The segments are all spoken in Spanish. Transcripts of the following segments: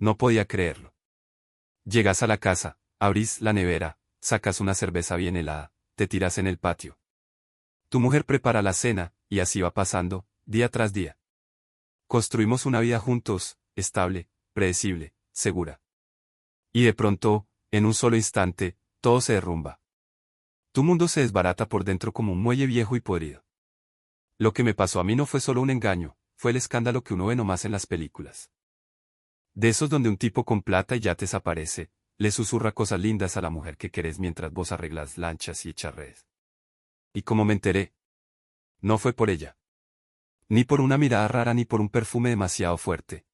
No podía creerlo. Llegas a la casa, abrís la nevera, sacas una cerveza bien helada, te tiras en el patio. Tu mujer prepara la cena, y así va pasando, día tras día. Construimos una vida juntos, estable, predecible, segura. Y de pronto, en un solo instante, todo se derrumba. Tu mundo se desbarata por dentro como un muelle viejo y podrido. Lo que me pasó a mí no fue solo un engaño, fue el escándalo que uno ve nomás en las películas. De esos donde un tipo con plata y ya te desaparece, le susurra cosas lindas a la mujer que querés mientras vos arreglas lanchas y echas redes. ¿Y cómo me enteré? No fue por ella. Ni por una mirada rara ni por un perfume demasiado fuerte.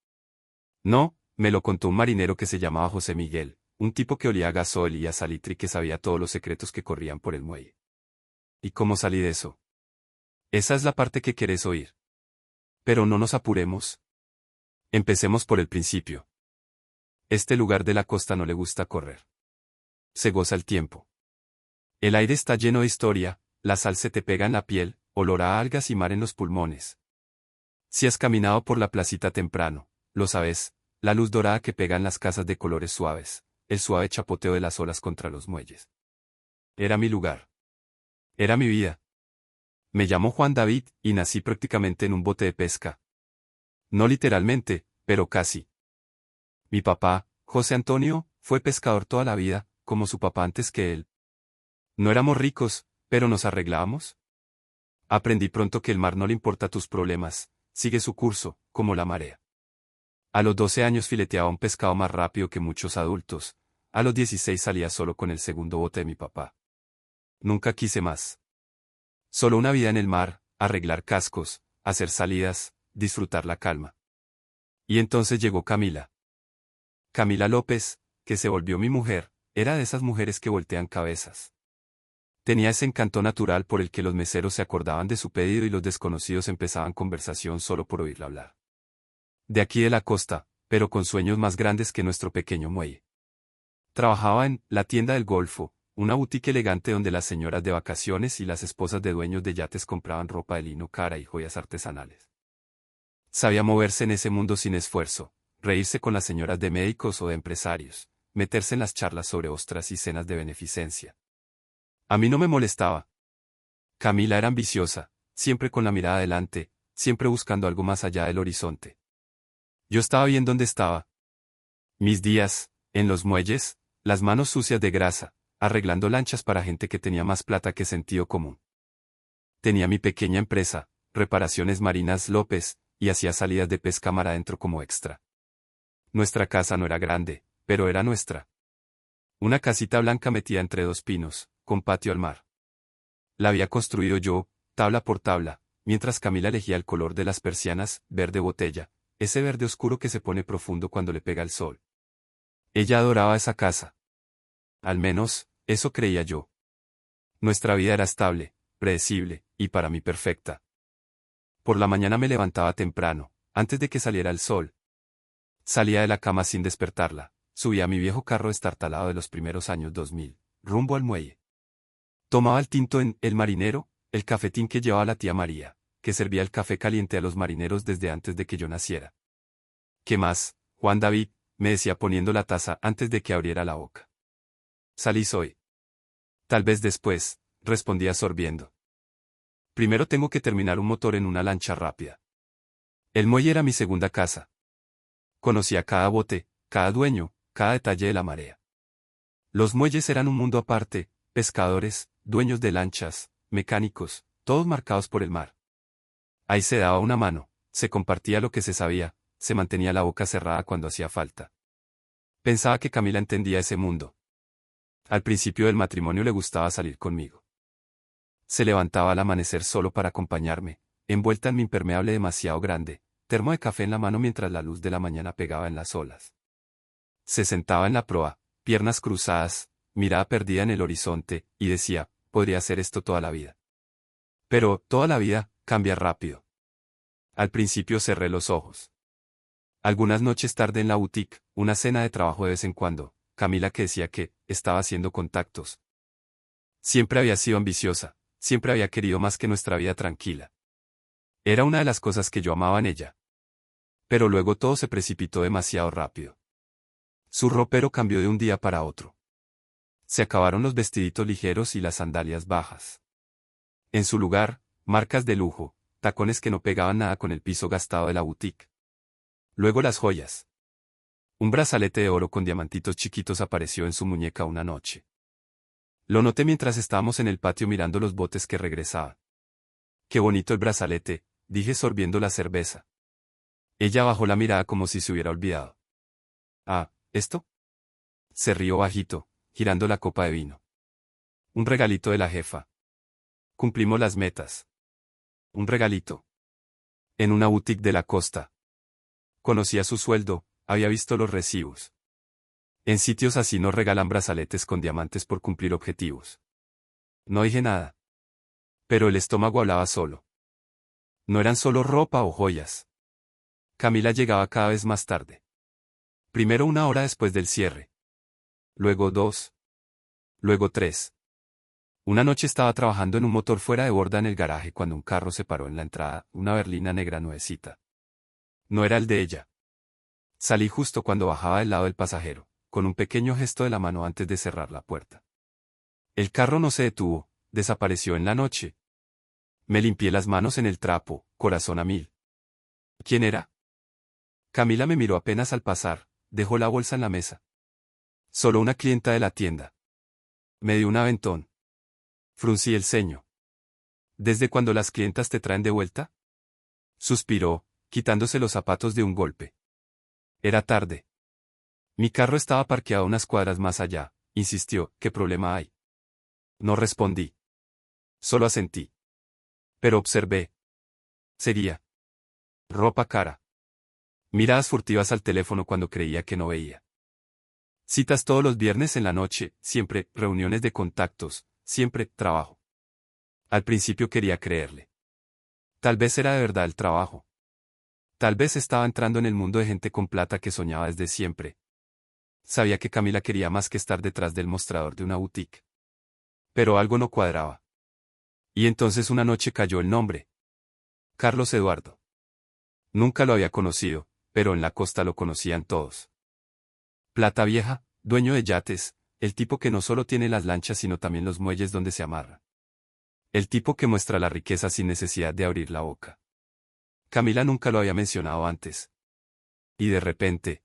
No, me lo contó un marinero que se llamaba José Miguel, un tipo que olía a gasol y a salitre y que sabía todos los secretos que corrían por el muelle. ¿Y cómo salí de eso? Esa es la parte que querés oír. Pero no nos apuremos. Empecemos por el principio. Este lugar de la costa no le gusta correr. Se goza el tiempo. El aire está lleno de historia, la sal se te pega en la piel, olor a algas y mar en los pulmones. Si has caminado por la placita temprano, lo sabes, la luz dorada que pega en las casas de colores suaves, el suave chapoteo de las olas contra los muelles. Era mi lugar. Era mi vida. Me llamo Juan David, y nací prácticamente en un bote de pesca. No literalmente, pero casi. Mi papá, José Antonio, fue pescador toda la vida, como su papá antes que él. No éramos ricos, pero nos arreglábamos. Aprendí pronto que el mar no le importa tus problemas, sigue su curso, como la marea. A los 12 años fileteaba un pescado más rápido que muchos adultos, a los 16 salía solo con el segundo bote de mi papá. Nunca quise más. Solo una vida en el mar, arreglar cascos, hacer salidas, disfrutar la calma. Y entonces llegó Camila. Camila López, que se volvió mi mujer, era de esas mujeres que voltean cabezas. Tenía ese encanto natural por el que los meseros se acordaban de su pedido y los desconocidos empezaban conversación solo por oírla hablar. De aquí de la costa, pero con sueños más grandes que nuestro pequeño muelle. Trabajaba en la tienda del Golfo, una boutique elegante donde las señoras de vacaciones y las esposas de dueños de yates compraban ropa de lino cara y joyas artesanales. Sabía moverse en ese mundo sin esfuerzo, reírse con las señoras de médicos o de empresarios, meterse en las charlas sobre ostras y cenas de beneficencia. A mí no me molestaba. Camila era ambiciosa, siempre con la mirada adelante, siempre buscando algo más allá del horizonte. Yo estaba bien donde estaba. Mis días, en los muelles, las manos sucias de grasa, arreglando lanchas para gente que tenía más plata que sentido común. Tenía mi pequeña empresa, Reparaciones Marinas López, y hacía salidas de pesca mar adentro como extra. Nuestra casa no era grande, pero era nuestra. Una casita blanca metida entre dos pinos, con patio al mar. La había construido yo, tabla por tabla, mientras Camila elegía el color de las persianas, verde botella, ese verde oscuro que se pone profundo cuando le pega el sol. Ella adoraba esa casa. Al menos, eso creía yo. Nuestra vida era estable, predecible, y para mí perfecta. Por la mañana me levantaba temprano, antes de que saliera el sol. Salía de la cama sin despertarla, subía a mi viejo carro destartalado de los primeros años 2000, rumbo al muelle. Tomaba el tinto en El Marinero, el cafetín que llevaba la tía María, que servía el café caliente a los marineros desde antes de que yo naciera. ¿Qué más, Juan David?, me decía poniendo la taza antes de que abriera la boca. Salís hoy. Tal vez después, respondía sorbiendo. Primero tengo que terminar un motor en una lancha rápida. El muelle era mi segunda casa. Conocía cada bote, cada dueño, cada detalle de la marea. Los muelles eran un mundo aparte, pescadores, dueños de lanchas, mecánicos, todos marcados por el mar. Ahí se daba una mano, se compartía lo que se sabía, se mantenía la boca cerrada cuando hacía falta. Pensaba que Camila entendía ese mundo. Al principio del matrimonio le gustaba salir conmigo. Se levantaba al amanecer solo para acompañarme, envuelta en mi impermeable demasiado grande, termo de café en la mano mientras la luz de la mañana pegaba en las olas. Se sentaba en la proa, piernas cruzadas, mirada perdida en el horizonte, y decía, podría hacer esto toda la vida. Pero, toda la vida, cambia rápido. Al principio cerré los ojos. Algunas noches tarde en la boutique, una cena de trabajo de vez en cuando, Camila que decía que estaba haciendo contactos. Siempre había sido ambiciosa, siempre había querido más que nuestra vida tranquila. Era una de las cosas que yo amaba en ella. Pero luego todo se precipitó demasiado rápido. Su ropero cambió de un día para otro. Se acabaron los vestiditos ligeros y las sandalias bajas. En su lugar, marcas de lujo, tacones que no pegaban nada con el piso gastado de la boutique. Luego las joyas. Un brazalete de oro con diamantitos chiquitos apareció en su muñeca una noche. Lo noté mientras estábamos en el patio mirando los botes que regresaban. Qué bonito el brazalete, dije sorbiendo la cerveza. Ella bajó la mirada como si se hubiera olvidado. Ah, ¿esto? Se rió bajito, girando la copa de vino. Un regalito de la jefa. Cumplimos las metas. Un regalito. En una boutique de la costa. Conocía su sueldo, había visto los recibos. En sitios así no regalan brazaletes con diamantes por cumplir objetivos. No dije nada. Pero el estómago hablaba solo. No eran solo ropa o joyas. Camila llegaba cada vez más tarde. Primero 1 hora después del cierre. Luego 2. Luego 3. Una noche estaba trabajando en un motor fuera de borda en el garaje cuando un carro se paró en la entrada, una berlina negra nuevecita. No era el de ella. Salí justo cuando bajaba del lado del pasajero, con un pequeño gesto de la mano antes de cerrar la puerta. El carro no se detuvo, desapareció en la noche. Me limpié las manos en el trapo, corazón a mil. ¿Quién era? Camila me miró apenas al pasar, dejó la bolsa en la mesa. Solo una clienta de la tienda. Me dio un aventón. Fruncí el ceño. ¿Desde cuando las clientas te traen de vuelta? Suspiró, quitándose los zapatos de un golpe. Era tarde. Mi carro estaba parqueado unas cuadras más allá, insistió, ¿qué problema hay? No respondí. Solo asentí. Pero observé. Sería. Ropa cara. Miradas furtivas al teléfono cuando creía que no veía. Citas todos los viernes en la noche, siempre reuniones de contactos, siempre trabajo. Al principio quería creerle. Tal vez era de verdad el trabajo. Tal vez estaba entrando en el mundo de gente con plata que soñaba desde siempre. Sabía que Camila quería más que estar detrás del mostrador de una boutique. Pero algo no cuadraba. Y entonces una noche cayó el nombre. Carlos Eduardo. Nunca lo había conocido, pero en la costa lo conocían todos. Plata vieja, dueño de yates, el tipo que no solo tiene las lanchas sino también los muelles donde se amarra. El tipo que muestra la riqueza sin necesidad de abrir la boca. Camila nunca lo había mencionado antes. Y de repente,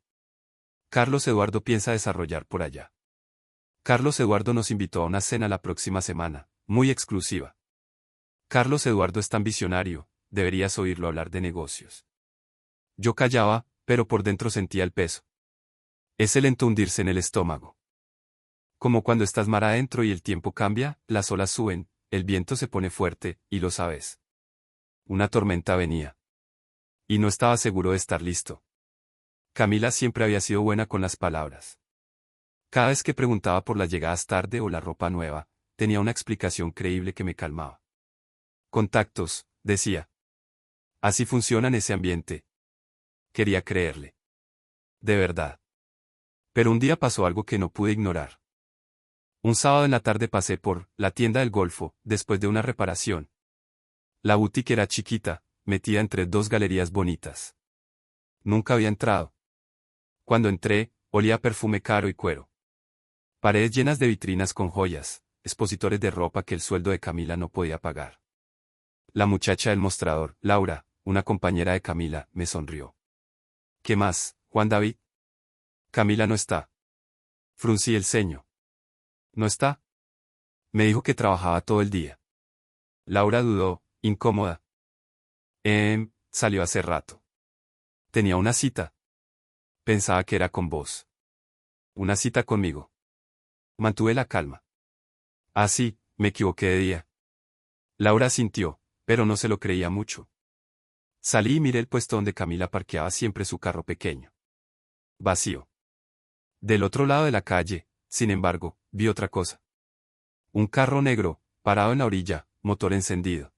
Carlos Eduardo piensa desarrollar por allá. Carlos Eduardo nos invitó a una cena la próxima semana, muy exclusiva. Carlos Eduardo es tan visionario, deberías oírlo hablar de negocios. Yo callaba, pero por dentro sentía el peso. Es el lento hundirse en el estómago. Como cuando estás mar adentro y el tiempo cambia, las olas suben, el viento se pone fuerte, y lo sabes. Una tormenta venía. Y no estaba seguro de estar listo. Camila siempre había sido buena con las palabras. Cada vez que preguntaba por las llegadas tarde o la ropa nueva, tenía una explicación creíble que me calmaba. Contactos, decía. Así funciona en ese ambiente. Quería creerle. De verdad. Pero un día pasó algo que no pude ignorar. Un sábado en la tarde pasé por la tienda del Golfo, después de una reparación. La boutique era chiquita, metida entre dos galerías bonitas. Nunca había entrado. Cuando entré, olía a perfume caro y cuero. Paredes llenas de vitrinas con joyas, expositores de ropa que el sueldo de Camila no podía pagar. La muchacha del mostrador, Laura, una compañera de Camila, me sonrió. ¿Qué más, Juan David? Camila no está. Fruncí el ceño. ¿No está? Me dijo que trabajaba todo el día. Laura dudó, incómoda. Salió hace rato. Tenía una cita. Pensaba que era con vos. Una cita conmigo. Mantuve la calma. Ah, sí, me equivoqué de día. Laura sintió, pero no se lo creía mucho. Salí y miré el puesto donde Camila parqueaba siempre su carro pequeño. Vacío. Del otro lado de la calle, sin embargo, vi otra cosa. Un carro negro, parado en la orilla, motor encendido.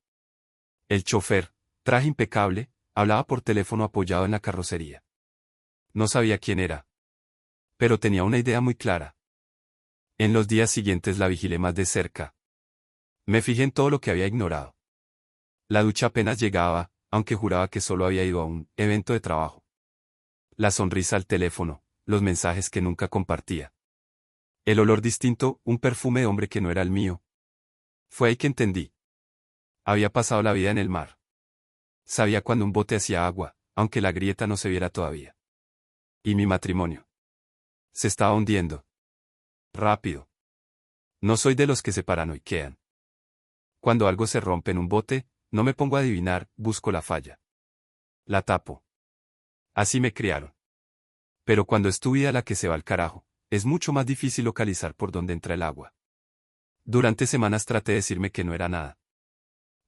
El chofer, traje impecable, hablaba por teléfono apoyado en la carrocería. No sabía quién era. Pero tenía una idea muy clara. En los días siguientes la vigilé más de cerca. Me fijé en todo lo que había ignorado. La ducha apenas llegaba, aunque juraba que solo había ido a un evento de trabajo. La sonrisa al teléfono, los mensajes que nunca compartía. El olor distinto, un perfume de hombre que no era el mío. Fue ahí que entendí. Había pasado la vida en el mar. Sabía cuando un bote hacía agua, aunque la grieta no se viera todavía. Y mi matrimonio. Se estaba hundiendo. Rápido. No soy de los que se paranoiquean. Cuando algo se rompe en un bote, no me pongo a adivinar, busco la falla. La tapo. Así me criaron. Pero cuando es tu vida la que se va al carajo, es mucho más difícil localizar por dónde entra el agua. Durante semanas traté de decirme que no era nada.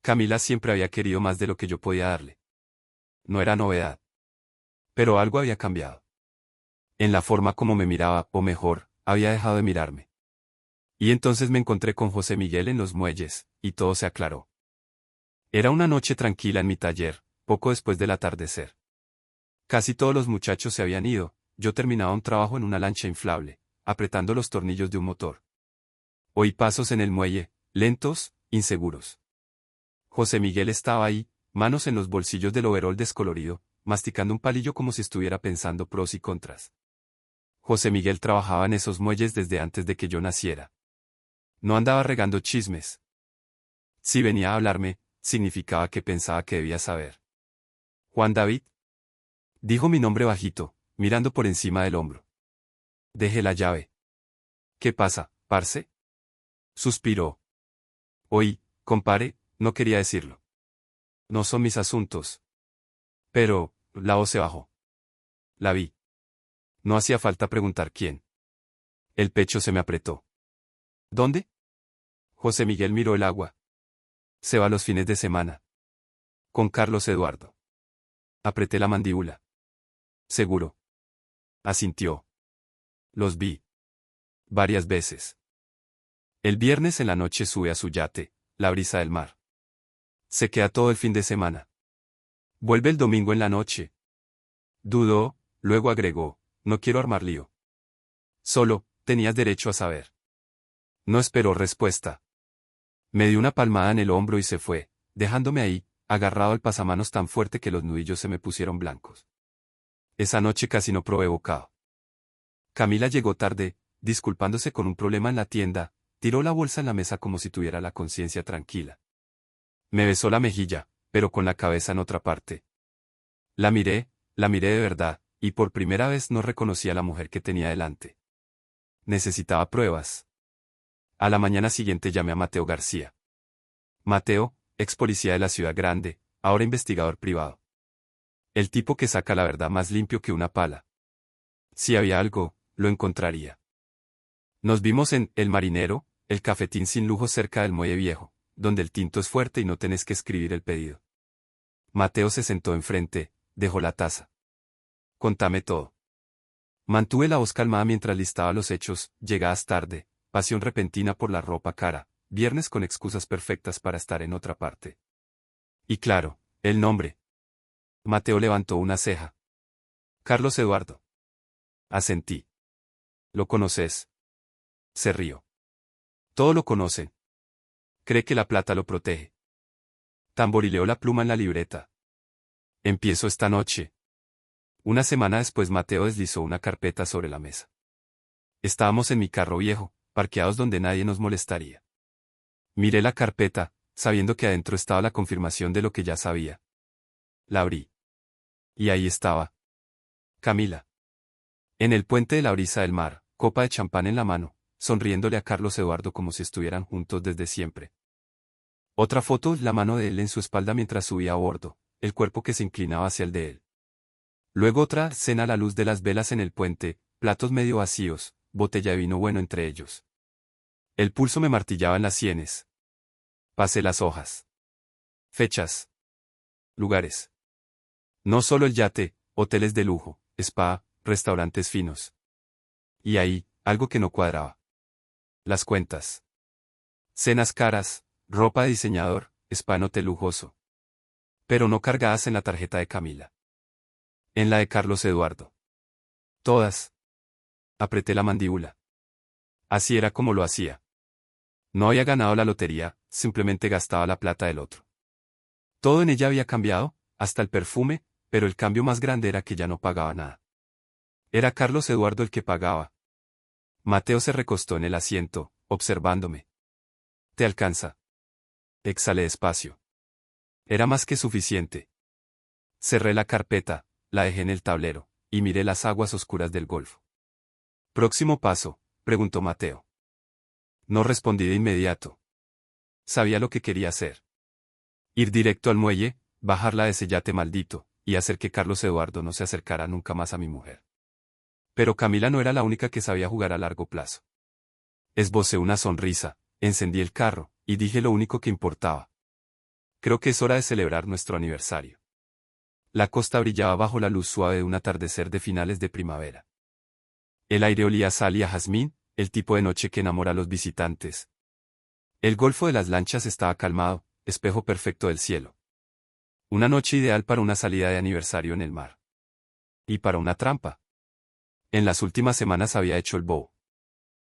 Camila siempre había querido más de lo que yo podía darle. No era novedad. Pero algo había cambiado. En la forma como me miraba, o mejor, había dejado de mirarme. Y entonces me encontré con José Miguel en los muelles, y todo se aclaró. Era una noche tranquila en mi taller, poco después del atardecer. Casi todos los muchachos se habían ido, yo terminaba un trabajo en una lancha inflable, apretando los tornillos de un motor. Oí pasos en el muelle, lentos, inseguros. José Miguel estaba ahí, manos en los bolsillos del overol descolorido, masticando un palillo como si estuviera pensando pros y contras. José Miguel trabajaba en esos muelles desde antes de que yo naciera. No andaba regando chismes. Si venía a hablarme, significaba que pensaba que debía saber. Juan David. Dijo mi nombre bajito, mirando por encima del hombro. Dejé la llave. ¿Qué pasa, parce? Suspiró. Oí, compare, no quería decirlo. No son mis asuntos. Pero, la voz se bajó. La vi. No hacía falta preguntar quién. El pecho se me apretó. ¿Dónde? José Miguel miró el agua. Se va los fines de semana. Con Carlos Eduardo. Apreté la mandíbula. Seguro. Asintió. Los vi. Varias veces. El viernes en la noche sube a su yate, la brisa del mar. Se queda todo el fin de semana. Vuelve el domingo en la noche. Dudó, luego agregó, no quiero armar lío. Solo, tenías derecho a saber. No esperó respuesta. Me dio una palmada en el hombro y se fue, dejándome ahí, agarrado al pasamanos tan fuerte que los nudillos se me pusieron blancos. Esa noche casi no probé bocado. Camila llegó tarde, disculpándose con un problema en la tienda, tiró la bolsa en la mesa como si tuviera la conciencia tranquila. Me besó la mejilla, pero con la cabeza en otra parte. La miré de verdad, y por primera vez no reconocí a la mujer que tenía delante. Necesitaba pruebas. A la mañana siguiente llamé a Mateo García. Mateo, ex policía de la ciudad grande, ahora investigador privado. El tipo que saca la verdad más limpio que una pala. Si había algo, lo encontraría. Nos vimos en El Marinero, el cafetín sin lujo cerca del Muelle Viejo, donde el tinto es fuerte y no tenés que escribir el pedido. Mateo se sentó enfrente, dejó la taza. Contame todo. Mantuve la voz calmada mientras listaba los hechos, llegadas tarde, pasión repentina por la ropa cara, viernes con excusas perfectas para estar en otra parte. Y claro, el nombre. Mateo levantó una ceja. Carlos Eduardo. Asentí. ¿Lo conoces? Se rió. Todo lo conocen. Cree que la plata lo protege. Tamborileó la pluma en la libreta. Empiezo esta noche. Una semana después Mateo deslizó una carpeta sobre la mesa. Estábamos en mi carro viejo, parqueados donde nadie nos molestaría. Miré la carpeta, sabiendo que adentro estaba la confirmación de lo que ya sabía. La abrí. Y ahí estaba. Camila. En el puente de la brisa del mar, copa de champán en la mano, sonriéndole a Carlos Eduardo como si estuvieran juntos desde siempre. Otra foto, la mano de él en su espalda mientras subía a bordo, el cuerpo que se inclinaba hacia el de él. Luego otra cena a la luz de las velas en el puente, platos medio vacíos, botella de vino bueno entre ellos. El pulso me martillaba en las sienes. Pasé las hojas. Fechas. Lugares. No solo el yate, hoteles de lujo, spa, restaurantes finos. Y ahí, algo que no cuadraba. Las cuentas. Cenas caras, ropa de diseñador, spa en hotel lujoso. Pero no cargadas en la tarjeta de Camila. En la de Carlos Eduardo. Todas. Apreté la mandíbula. Así era como lo hacía. No había ganado la lotería, simplemente gastaba la plata del otro. Todo en ella había cambiado, hasta el perfume, pero el cambio más grande era que ya no pagaba nada. Era Carlos Eduardo el que pagaba. Mateo se recostó en el asiento, observándome. ¿Te alcanza? Exhalé despacio. Era más que suficiente. Cerré la carpeta, la dejé en el tablero, y miré las aguas oscuras del Golfo. ¿Próximo paso?, preguntó Mateo. No respondí de inmediato. Sabía lo que quería hacer. Ir directo al muelle, bajarla de ese yate maldito, y hacer que Carlos Eduardo no se acercara nunca más a mi mujer. Pero Camila no era la única que sabía jugar a largo plazo. Esbocé una sonrisa, encendí el carro, y dije lo único que importaba. Creo que es hora de celebrar nuestro aniversario. La costa brillaba bajo la luz suave de un atardecer de finales de primavera. El aire olía a sal y a jazmín, el tipo de noche que enamora a los visitantes. El golfo de las lanchas estaba calmado, espejo perfecto del cielo. Una noche ideal para una salida de aniversario en el mar. Y para una trampa. En las últimas semanas había hecho el bobo.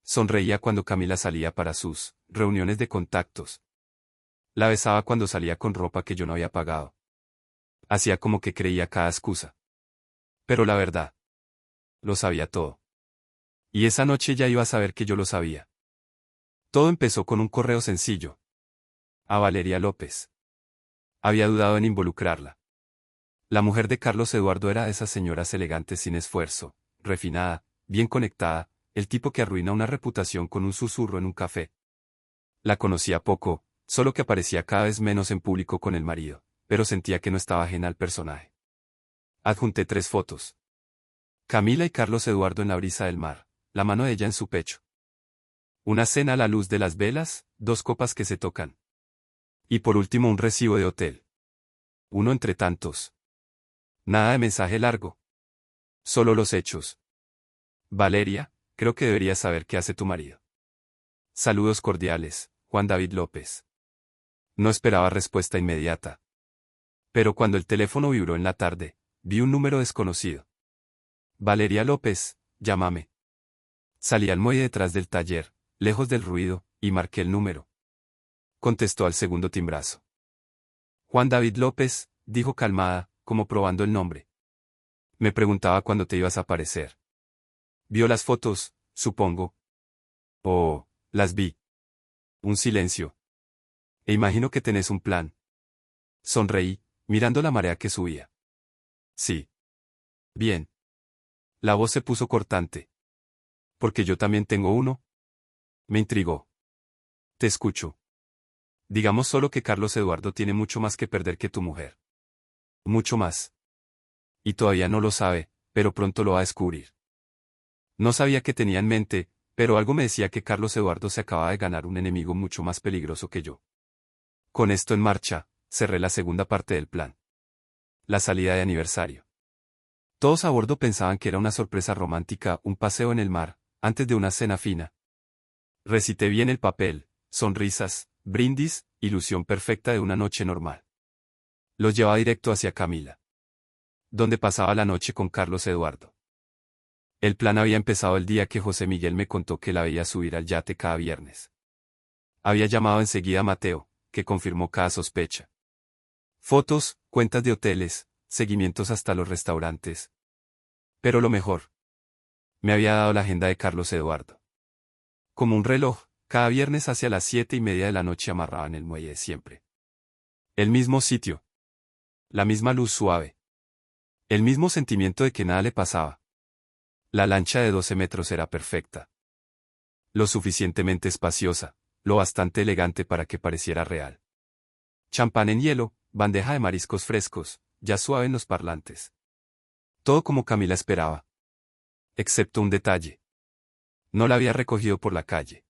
Sonreía cuando Camila salía para sus reuniones de contactos. La besaba cuando salía con ropa que yo no había pagado. Hacía como que creía cada excusa. Pero la verdad, lo sabía todo. Y esa noche ya iba a saber que yo lo sabía. Todo empezó con un correo sencillo. A Valeria López. Había dudado en involucrarla. La mujer de Carlos Eduardo era de esas señoras elegantes sin esfuerzo, refinada, bien conectada, el tipo que arruina una reputación con un susurro en un café. La conocía poco, solo que aparecía cada vez menos en público con el marido, pero sentía que no estaba ajena al personaje. Adjunté 3 fotos. Camila y Carlos Eduardo en la brisa del mar, la mano de ella en su pecho. Una cena a la luz de las velas, 2 copas que se tocan. Y por último un recibo de hotel. Uno entre tantos. Nada de mensaje largo. Solo los hechos. Valeria, creo que deberías saber qué hace tu marido. Saludos cordiales, Juan David López. No esperaba respuesta inmediata. Pero cuando el teléfono vibró en la tarde, vi un número desconocido. Valeria López, llámame. Salí al muelle detrás del taller, lejos del ruido, y marqué el número. Contestó al segundo timbrazo. Juan David López, dijo calmada, como probando el nombre. Me preguntaba cuándo te ibas a aparecer. Vio las fotos, supongo. Oh, las vi. Un silencio. E imagino que tenés un plan. Sonreí, mirando la marea que subía. Sí. Bien. La voz se puso cortante. Porque yo también tengo uno. Me intrigó. Te escucho. Digamos solo que Carlos Eduardo tiene mucho más que perder que tu mujer. Mucho más. Y todavía no lo sabe, pero pronto lo va a descubrir. No sabía qué tenía en mente, pero algo me decía que Carlos Eduardo se acababa de ganar un enemigo mucho más peligroso que yo. Con esto en marcha, cerré la segunda parte del plan. La salida de aniversario. Todos a bordo pensaban que era una sorpresa romántica, un paseo en el mar, antes de una cena fina. Recité bien el papel, sonrisas, brindis, ilusión perfecta de una noche normal. Los llevaba directo hacia Camila, donde pasaba la noche con Carlos Eduardo. El plan había empezado el día que José Miguel me contó que la veía subir al yate cada viernes. Había llamado enseguida a Mateo, que confirmó cada sospecha. Fotos, cuentas de hoteles, seguimientos hasta los restaurantes. Pero lo mejor. Me había dado la agenda de Carlos Eduardo. Como un reloj, cada viernes hacia las 7:30 de la noche amarraba en el muelle de siempre. El mismo sitio. La misma luz suave. El mismo sentimiento de que nada le pasaba. La lancha de 12 metros era perfecta. Lo suficientemente espaciosa, lo bastante elegante para que pareciera real. Champán en hielo, bandeja de mariscos frescos, ya suave en los parlantes. Todo como Camila esperaba. Excepto un detalle. No la había recogido por la calle.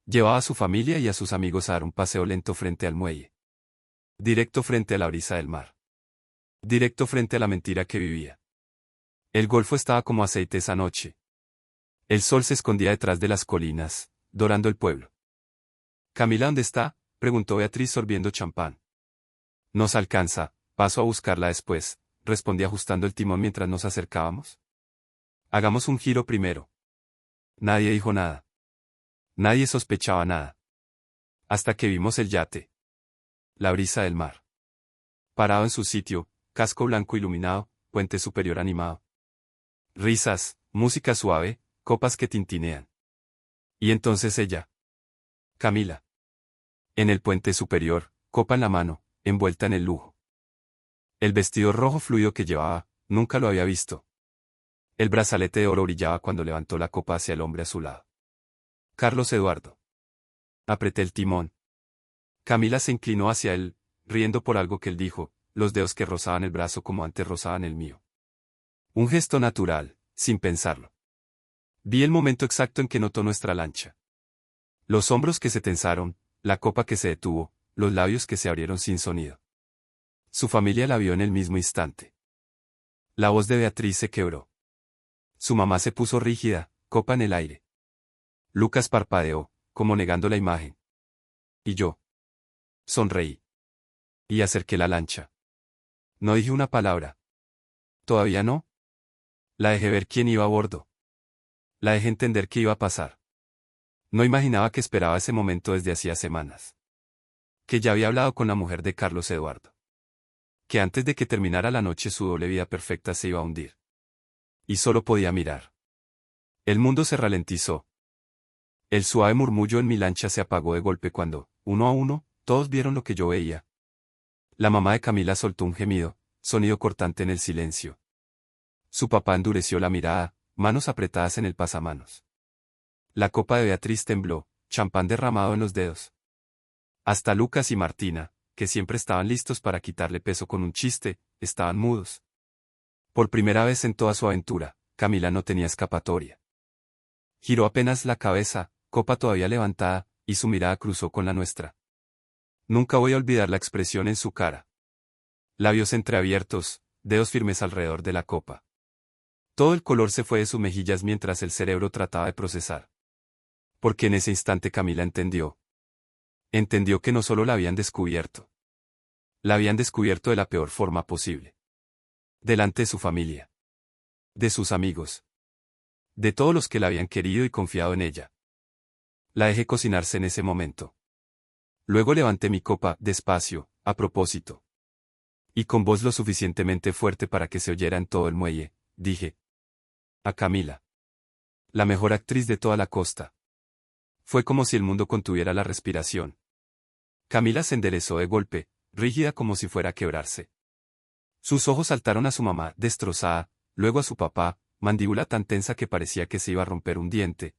Llevaba a su familia y a sus amigos a dar un paseo lento frente al muelle. Directo frente a la brisa del mar. Directo frente a la mentira que vivía. El golfo estaba como aceite esa noche. El sol se escondía detrás de las colinas, dorando el pueblo. ¿Camila dónde está?, preguntó Beatriz sorbiendo champán. Nos alcanza, paso a buscarla después, respondí ajustando el timón mientras nos acercábamos. Hagamos un giro primero. Nadie dijo nada. Nadie sospechaba nada. Hasta que vimos el yate. La brisa del mar. Parado en su sitio, casco blanco iluminado, puente superior animado. Risas, música suave, copas que tintinean. Y entonces ella. Camila. En el puente superior, copa en la mano, envuelta en el lujo. El vestido rojo fluido que llevaba, nunca lo había visto. El brazalete de oro brillaba cuando levantó la copa hacia el hombre a su lado. Carlos Eduardo. Apreté el timón. Camila se inclinó hacia él, riendo por algo que él dijo, los dedos que rozaban el brazo como antes rozaban el mío. Un gesto natural, sin pensarlo. Vi el momento exacto en que notó nuestra lancha. Los hombros que se tensaron, la copa que se detuvo, los labios que se abrieron sin sonido. Su familia la vio en el mismo instante. La voz de Beatriz se quebró. Su mamá se puso rígida, copa en el aire. Lucas parpadeó, como negando la imagen. Y yo. Sonreí. Y acerqué la lancha. No dije una palabra. ¿Todavía no? La dejé ver quién iba a bordo. La dejé entender qué iba a pasar. No imaginaba que esperaba ese momento desde hacía semanas. Que ya había hablado con la mujer de Carlos Eduardo. Que antes de que terminara la noche su doble vida perfecta se iba a hundir. Y solo podía mirar. El mundo se ralentizó. El suave murmullo en mi lancha se apagó de golpe cuando, uno a uno, todos vieron lo que yo veía. La mamá de Camila soltó un gemido, sonido cortante en el silencio. Su papá endureció la mirada, manos apretadas en el pasamanos. La copa de Beatriz tembló, champán derramado en los dedos. Hasta Lucas y Martina, que siempre estaban listos para quitarle peso con un chiste, estaban mudos. Por primera vez en toda su aventura, Camila no tenía escapatoria. Giró apenas la cabeza, copa todavía levantada, y su mirada cruzó con la nuestra. Nunca voy a olvidar la expresión en su cara. Labios entreabiertos, dedos firmes alrededor de la copa. Todo el color se fue de sus mejillas mientras el cerebro trataba de procesar. Porque en ese instante Camila entendió. Entendió que no solo la habían descubierto. La habían descubierto de la peor forma posible. Delante de su familia. De sus amigos. De todos los que la habían querido y confiado en ella. La dejé cocinarse en ese momento. Luego levanté mi copa, despacio, a propósito. Y con voz lo suficientemente fuerte para que se oyera en todo el muelle, dije. A Camila. La mejor actriz de toda la costa. Fue como si el mundo contuviera la respiración. Camila se enderezó de golpe, rígida como si fuera a quebrarse. Sus ojos saltaron a su mamá, destrozada, luego a su papá, mandíbula tan tensa que parecía que se iba a romper un diente.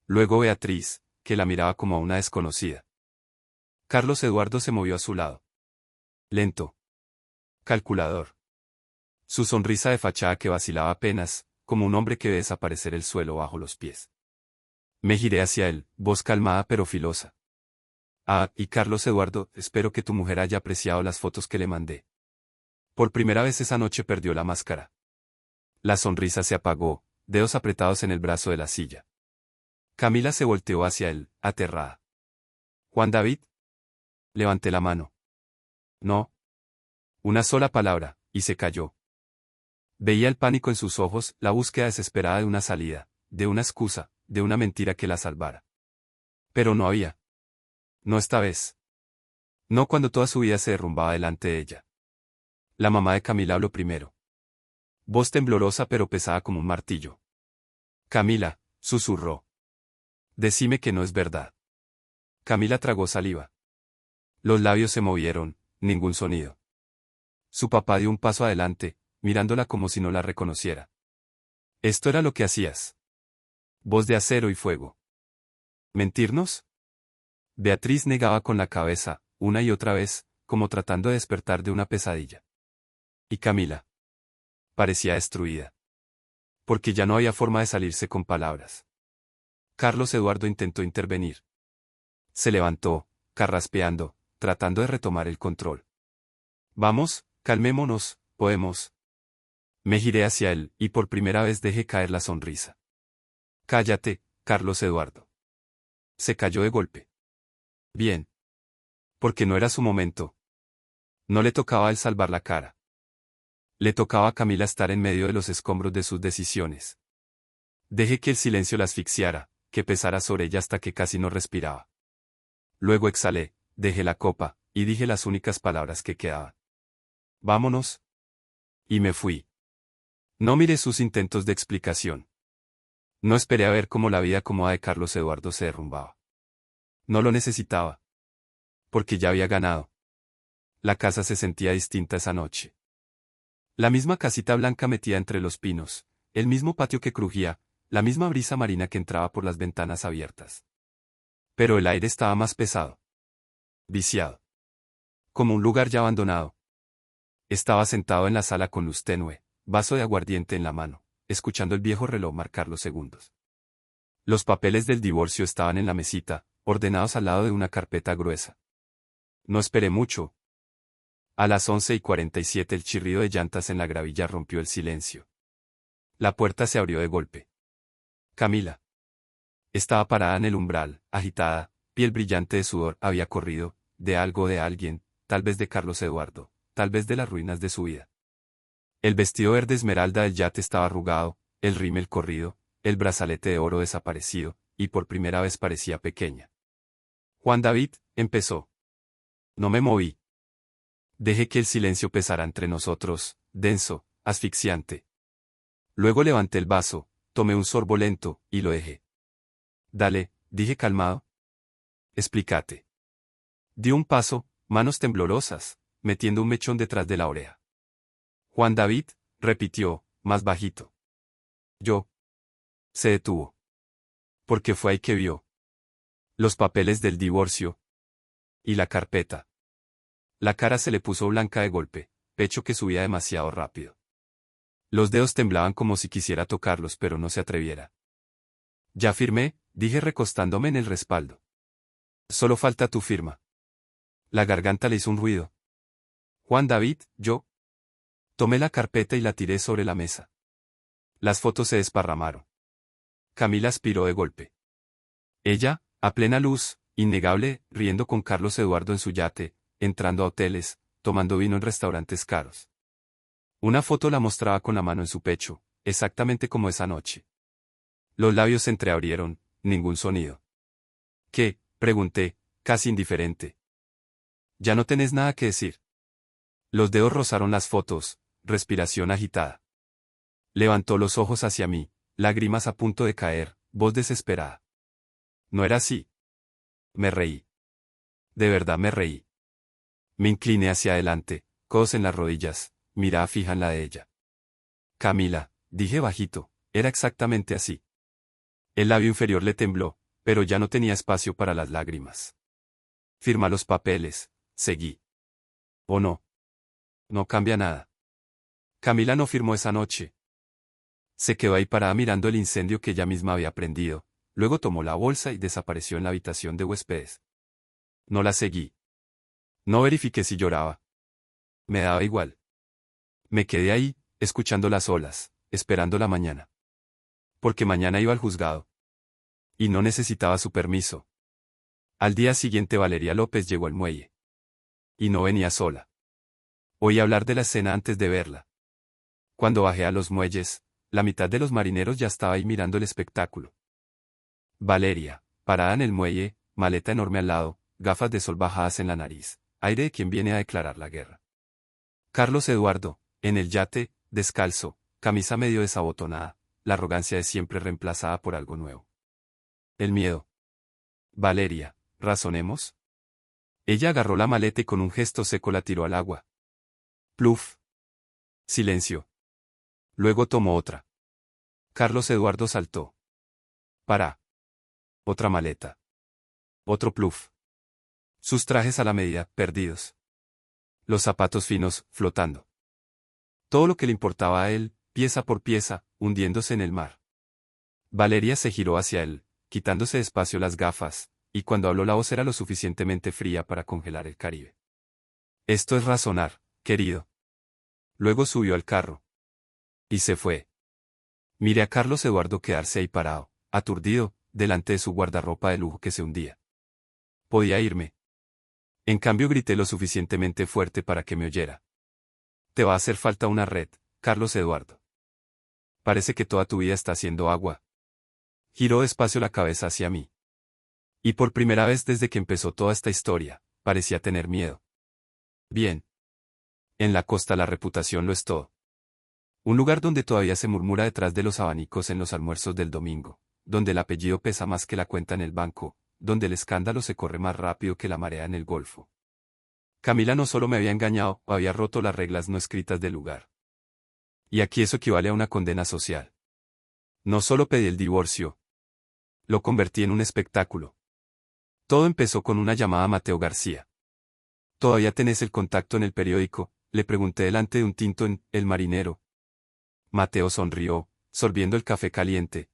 Luego Beatriz, que la miraba como a una desconocida. Carlos Eduardo se movió a su lado. Lento. Calculador. Su sonrisa de fachada que vacilaba apenas, como un hombre que ve desaparecer el suelo bajo los pies. Me giré hacia él, voz calmada pero filosa. Ah, y Carlos Eduardo, espero que tu mujer haya apreciado las fotos que le mandé. Por primera vez esa noche perdió la máscara. La sonrisa se apagó, dedos apretados en el brazo de la silla. Camila se volteó hacia él, aterrada. ¿Juan David? Levanté la mano. No. Una sola palabra, y se calló. Veía el pánico en sus ojos, la búsqueda desesperada de una salida, de una excusa, de una mentira que la salvara. Pero no había. No esta vez. No cuando toda su vida se derrumbaba delante de ella. La mamá de Camila habló primero. Voz temblorosa pero pesada como un martillo. Camila, susurró. Decime que no es verdad. Camila tragó saliva. Los labios se movieron, ningún sonido. Su papá dio un paso adelante, mirándola como si no la reconociera. Esto era lo que hacías. Voz de acero y fuego. ¿Mentirnos? Beatriz negaba con la cabeza, una y otra vez, como tratando de despertar de una pesadilla. Y Camila. Parecía destruida. Porque ya no había forma de salirse con palabras. Carlos Eduardo intentó intervenir. Se levantó, carraspeando, tratando de retomar el control. Vamos, calmémonos, podemos. Me giré hacia él, y por primera vez dejé caer la sonrisa. Cállate, Carlos Eduardo. Se cayó de golpe. Bien. Porque no era su momento. No le tocaba a él salvar la cara. Le tocaba a Camila estar en medio de los escombros de sus decisiones. Dejé que el silencio la asfixiara, que pesara sobre ella hasta que casi no respiraba. Luego exhalé, dejé la copa, y dije las únicas palabras que quedaban. Vámonos. Y me fui. No miré sus intentos de explicación. No esperé a ver cómo la vida cómoda de Carlos Eduardo se derrumbaba. No lo necesitaba. Porque ya había ganado. La casa se sentía distinta esa noche. La misma casita blanca metida entre los pinos, el mismo patio que crujía, la misma brisa marina que entraba por las ventanas abiertas. Pero el aire estaba más pesado. Viciado. Como un lugar ya abandonado. Estaba sentado en la sala con luz tenue, vaso de aguardiente en la mano, escuchando el viejo reloj marcar los segundos. Los papeles del divorcio estaban en la mesita, ordenados al lado de una carpeta gruesa. No esperé mucho. A las 11:47 el chirrido de llantas en la gravilla rompió el silencio. La puerta se abrió de golpe. Camila. Estaba parada en el umbral, agitada, piel brillante de sudor, había corrido, de algo o de alguien, tal vez de Carlos Eduardo, tal vez de las ruinas de su vida. El vestido verde esmeralda del yate estaba arrugado, el rímel corrido, el brazalete de oro desaparecido, y por primera vez parecía pequeña. Juan David, empezó. No me moví. Dejé que el silencio pesara entre nosotros, denso, asfixiante. Luego levanté el vaso, tomé un sorbo lento, y lo dejé. Dale, dije calmado. Explícate. Dio un paso, manos temblorosas, metiendo un mechón detrás de la oreja. Juan David, repitió, más bajito. Yo. Se detuvo. Porque fue ahí que vio. Los papeles del divorcio. Y la carpeta. La cara se le puso blanca de golpe, pecho que subía demasiado rápido. Los dedos temblaban como si quisiera tocarlos pero no se atreviera. Ya firmé, dije recostándome en el respaldo. Solo falta tu firma. La garganta le hizo un ruido. Juan David, yo. Tomé la carpeta y la tiré sobre la mesa. Las fotos se desparramaron. Camila aspiró de golpe. Ella, a plena luz, innegable, riendo con Carlos Eduardo en su yate, entrando a hoteles, tomando vino en restaurantes caros. Una foto la mostraba con la mano en su pecho, exactamente como esa noche. Los labios se entreabrieron, ningún sonido. ¿Qué? Pregunté, casi indiferente. Ya no tenés nada que decir. Los dedos rozaron las fotos, respiración agitada. Levantó los ojos hacia mí, lágrimas a punto de caer, voz desesperada. No era así. Me reí. De verdad me reí. Me incliné hacia adelante, codos en las rodillas, mirada fija en la de ella. Camila, dije bajito, era exactamente así. El labio inferior le tembló, pero ya no tenía espacio para las lágrimas. Firma los papeles, seguí. ¿O no? No cambia nada. Camila no firmó esa noche. Se quedó ahí parada mirando el incendio que ella misma había prendido, luego tomó la bolsa y desapareció en la habitación de huéspedes. No la seguí. No verifiqué si lloraba. Me daba igual. Me quedé ahí, escuchando las olas, esperando la mañana. Porque mañana iba al juzgado. Y no necesitaba su permiso. Al día siguiente Valeria López llegó al muelle. Y no venía sola. Oí hablar de la escena antes de verla. Cuando bajé a los muelles, la mitad de los marineros ya estaba ahí mirando el espectáculo. Valeria, parada en el muelle, maleta enorme al lado, gafas de sol bajadas en la nariz, aire de quien viene a declarar la guerra. Carlos Eduardo, en el yate, descalzo, camisa medio desabotonada, la arrogancia de siempre reemplazada por algo nuevo. El miedo. Valeria, ¿razonemos? Ella agarró la maleta y con un gesto seco la tiró al agua. Pluf. Silencio. Luego tomó otra. Carlos Eduardo saltó. Para. Otra maleta. Otro pluf. Sus trajes a la medida, perdidos. Los zapatos finos, flotando. Todo lo que le importaba a él, pieza por pieza, hundiéndose en el mar. Valeria se giró hacia él, quitándose despacio las gafas, y cuando habló la voz era lo suficientemente fría para congelar el Caribe. Esto es razonar, querido. Luego subió al carro. Y se fue. Miré a Carlos Eduardo quedarse ahí parado, aturdido, delante de su guardarropa de lujo que se hundía. Podía irme. En cambio grité lo suficientemente fuerte para que me oyera. Te va a hacer falta una red, Carlos Eduardo. Parece que toda tu vida está haciendo agua. Giró despacio la cabeza hacia mí. Y por primera vez desde que empezó toda esta historia, parecía tener miedo. Bien. En la costa la reputación lo es todo. Un lugar donde todavía se murmura detrás de los abanicos en los almuerzos del domingo, donde el apellido pesa más que la cuenta en el banco, donde el escándalo se corre más rápido que la marea en el Golfo. Camila no solo me había engañado, había roto las reglas no escritas del lugar. Y aquí eso equivale a una condena social. No solo pedí el divorcio, lo convertí en un espectáculo. Todo empezó con una llamada a Mateo García. ¿Todavía tenés el contacto en el periódico?, le pregunté delante de un tinto en El Marinero. Mateo sonrió, sorbiendo el café caliente.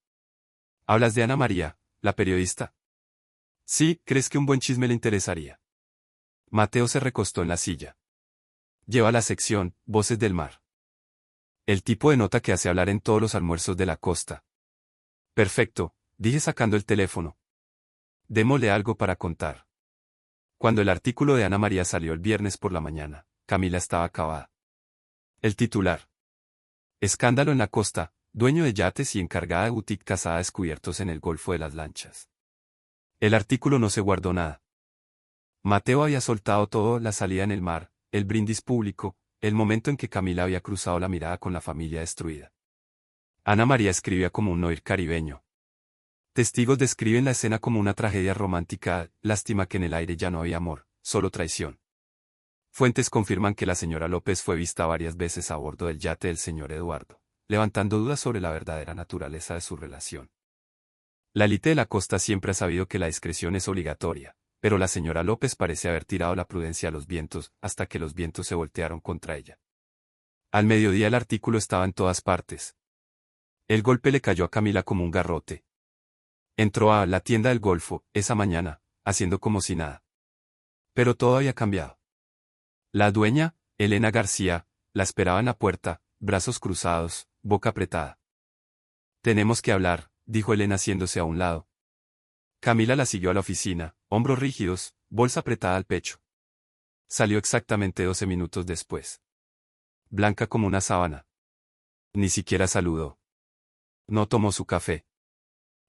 ¿Hablas de Ana María, la periodista? Sí, ¿crees que un buen chisme le interesaría? Mateo se recostó en la silla. Lleva la sección, Voces del Mar. El tipo de nota que hace hablar en todos los almuerzos de la costa. Perfecto, dije sacando el teléfono. Démosle algo para contar. Cuando el artículo de Ana María salió el viernes por la mañana, Camila estaba acabada. El titular. Escándalo en la costa, dueño de yates y encargada de boutique casada descubiertos en el Golfo de las Lanchas. El artículo no se guardó nada. Mateo había soltado todo, la salida en el mar, el brindis público, el momento en que Camila había cruzado la mirada con la familia destruida. Ana María escribía como un noir caribeño. Testigos describen la escena como una tragedia romántica, lástima que en el aire ya no había amor, solo traición. Fuentes confirman que la señora López fue vista varias veces a bordo del yate del señor Eduardo, levantando dudas sobre la verdadera naturaleza de su relación. La élite de la costa siempre ha sabido que la discreción es obligatoria, pero la señora López parece haber tirado la prudencia a los vientos, hasta que los vientos se voltearon contra ella. Al mediodía el artículo estaba en todas partes. El golpe le cayó a Camila como un garrote. Entró a la tienda del Golfo, esa mañana, haciendo como si nada. Pero todo había cambiado. La dueña, Elena García, la esperaba en la puerta, brazos cruzados, boca apretada. Tenemos que hablar, dijo Elena haciéndose a un lado. Camila la siguió a la oficina, hombros rígidos, bolsa apretada al pecho. Salió exactamente 12 minutos después. Blanca como una sábana. Ni siquiera saludó. No tomó su café.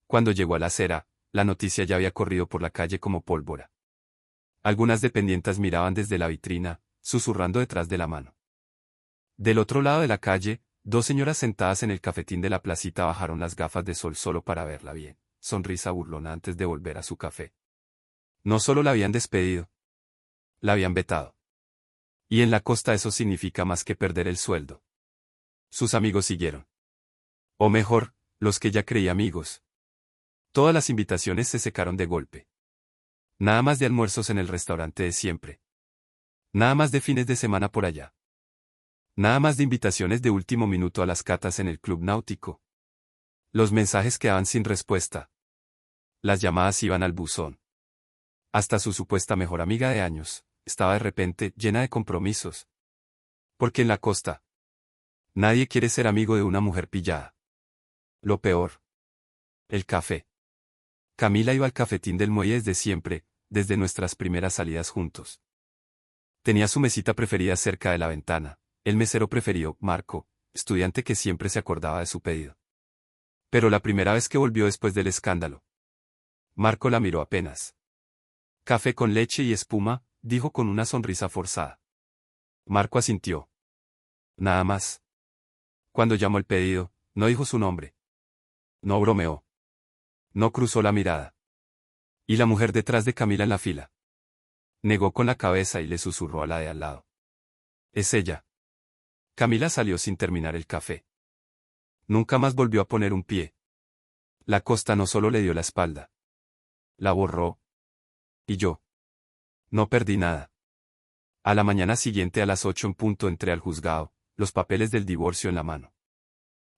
Cuando llegó a la acera, la noticia ya había corrido por la calle como pólvora. Algunas dependientas miraban desde la vitrina, susurrando detrás de la mano. Del otro lado de la calle, dos señoras sentadas en el cafetín de la placita bajaron las gafas de sol solo para verla bien, sonrisa burlona antes de volver a su café. No solo la habían despedido, la habían vetado. Y en la costa eso significa más que perder el sueldo. Sus amigos siguieron. O mejor, los que ya creía amigos. Todas las invitaciones se secaron de golpe. Nada más de almuerzos en el restaurante de siempre. Nada más de fines de semana por allá. Nada más de invitaciones de último minuto a las catas en el club náutico. Los mensajes quedaban sin respuesta. Las llamadas iban al buzón. Hasta su supuesta mejor amiga de años, estaba de repente llena de compromisos. Porque en la costa, nadie quiere ser amigo de una mujer pillada. Lo peor. El café. Camila iba al cafetín del muelle desde siempre, desde nuestras primeras salidas juntos. Tenía su mesita preferida cerca de la ventana, el mesero preferido, Marco, estudiante que siempre se acordaba de su pedido. Pero la primera vez que volvió después del escándalo, Marco la miró apenas. Café con leche y espuma, dijo con una sonrisa forzada. Marco asintió. Nada más. Cuando llamó el pedido, no dijo su nombre. No bromeó. No cruzó la mirada. Y la mujer detrás de Camila en la fila. Negó con la cabeza y le susurró a la de al lado. Es ella. Camila salió sin terminar el café. Nunca más volvió a poner un pie. La costa no solo le dio la espalda. La borró. Y yo. No perdí nada. A la mañana siguiente a las 8 en punto entré al juzgado, los papeles del divorcio en la mano.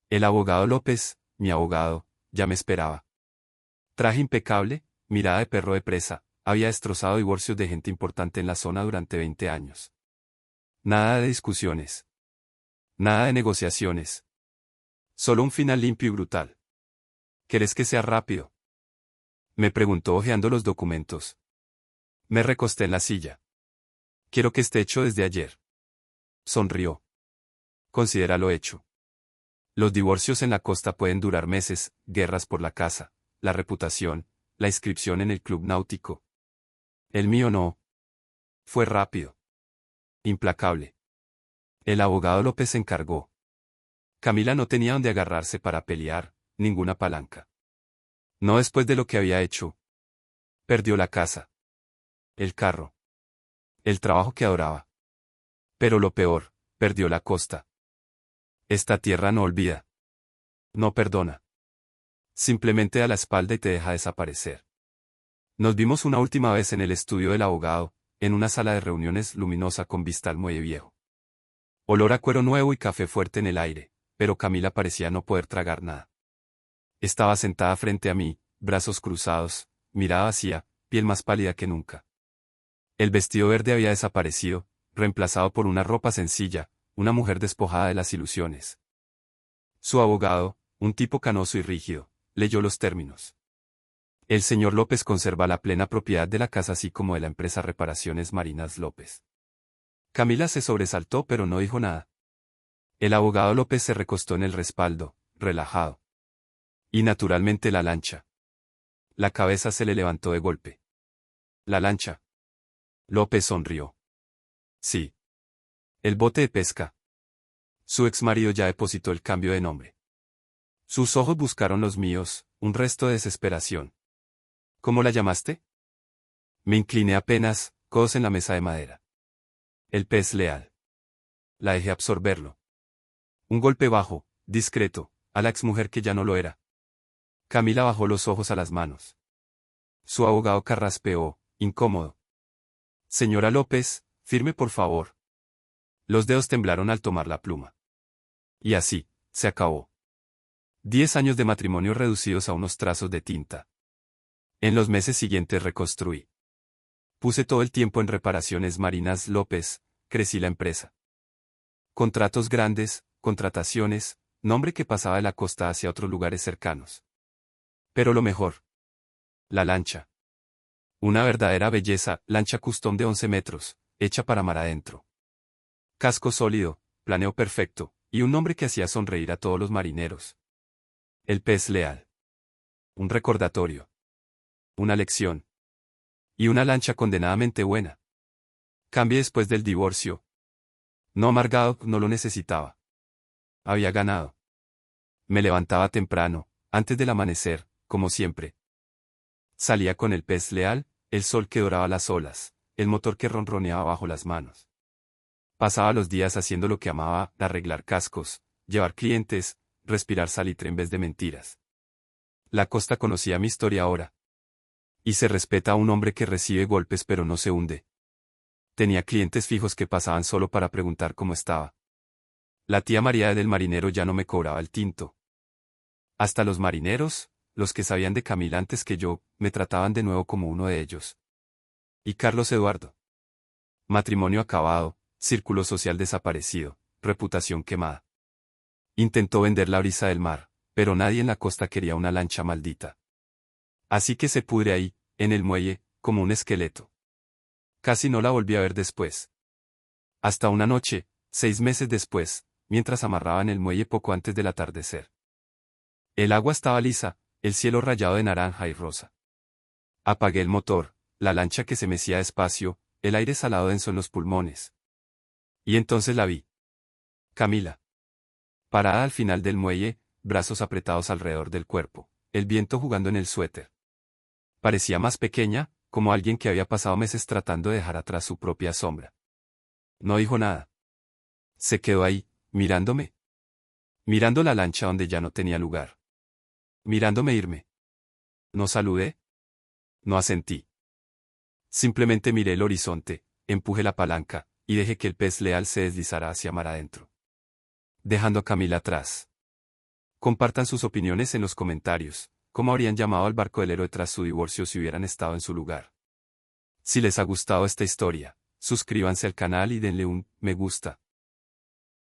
El abogado López, mi abogado, ya me esperaba. Traje impecable, mirada de perro de presa, había destrozado divorcios de gente importante en la zona durante 20 años. Nada de discusiones. Nada de negociaciones. Solo un final limpio y brutal. ¿Querés que sea rápido?, me preguntó hojeando los documentos. Me recosté en la silla. Quiero que esté hecho desde ayer. Sonrió. Considéralo hecho. Los divorcios en la costa pueden durar meses, guerras por la casa, la reputación, la inscripción en el club náutico. El mío no. Fue rápido. Implacable. El abogado López se encargó. Camila no tenía donde agarrarse para pelear, ninguna palanca. No después de lo que había hecho. Perdió la casa, el carro, el trabajo que adoraba. Pero lo peor, perdió la costa. Esta tierra no olvida. No perdona. Simplemente da la espalda y te deja desaparecer. Nos vimos una última vez en el estudio del abogado, en una sala de reuniones luminosa con vista al muelle viejo. Olor a cuero nuevo y café fuerte en el aire, pero Camila parecía no poder tragar nada. Estaba sentada frente a mí, brazos cruzados, mirada vacía, piel más pálida que nunca. El vestido verde había desaparecido, reemplazado por una ropa sencilla, una mujer despojada de las ilusiones. Su abogado, un tipo canoso y rígido, leyó los términos. El señor López conserva la plena propiedad de la casa así como de la empresa Reparaciones Marinas López. Camila se sobresaltó pero no dijo nada. El abogado López se recostó en el respaldo, relajado. Y naturalmente la lancha. La cabeza se le levantó de golpe. La lancha. López sonrió. Sí. El bote de pesca. Su exmarido ya depositó el cambio de nombre. Sus ojos buscaron los míos, un resto de desesperación. ¿Cómo la llamaste? Me incliné apenas, codos en la mesa de madera. El pez leal. La dejé absorberlo. Un golpe bajo, discreto, a la exmujer que ya no lo era. Camila bajó los ojos a las manos. Su abogado carraspeó, incómodo. Señora López, firme por favor. Los dedos temblaron al tomar la pluma. Y así, se acabó. 10 años de matrimonio reducidos a unos trazos de tinta. En los meses siguientes reconstruí. Puse todo el tiempo en Reparaciones Marinas López, crecí la empresa. Contratos grandes, contrataciones, nombre que pasaba de la costa hacia otros lugares cercanos. Pero lo mejor. La lancha. Una verdadera belleza, lancha custom de 11 metros, hecha para mar adentro. Casco sólido, planeo perfecto, y un nombre que hacía sonreír a todos los marineros. El pez leal. Un recordatorio. Una lección. Y una lancha condenadamente buena. Cambié después del divorcio. No amargado, no lo necesitaba. Había ganado. Me levantaba temprano, antes del amanecer, como siempre. Salía con el pez leal, el sol que doraba las olas, el motor que ronroneaba bajo las manos. Pasaba los días haciendo lo que amaba, arreglar cascos, llevar clientes, respirar salitre en vez de mentiras. La costa conocía mi historia ahora. Y se respeta a un hombre que recibe golpes pero no se hunde. Tenía clientes fijos que pasaban solo para preguntar cómo estaba. La tía María del marinero ya no me cobraba el tinto. Hasta los marineros, los que sabían de Camila antes que yo, me trataban de nuevo como uno de ellos. Y Carlos Eduardo. Matrimonio acabado, círculo social desaparecido, reputación quemada. Intentó vender la brisa del mar, pero nadie en la costa quería una lancha maldita. Así que se pudre ahí, en el muelle, como un esqueleto. Casi no la volví a ver después. Hasta una noche, 6 meses después, mientras amarraba en el muelle poco antes del atardecer. El agua estaba lisa, el cielo rayado de naranja y rosa. Apagué el motor, la lancha que se mecía despacio, el aire salado denso en los pulmones. Y entonces la vi. Camila. Parada al final del muelle, brazos apretados alrededor del cuerpo, el viento jugando en el suéter. Parecía más pequeña, como alguien que había pasado meses tratando de dejar atrás su propia sombra. No dijo nada. Se quedó ahí, mirándome. Mirando la lancha donde ya no tenía lugar. Mirándome irme. No saludé. No asentí. Simplemente miré el horizonte, empujé la palanca, y dejé que el pez leal se deslizara hacia mar adentro. Dejando a Camila atrás. Compartan sus opiniones en los comentarios. ¿Cómo habrían llamado al barco del héroe tras su divorcio si hubieran estado en su lugar? Si les ha gustado esta historia, suscríbanse al canal y denle un me gusta.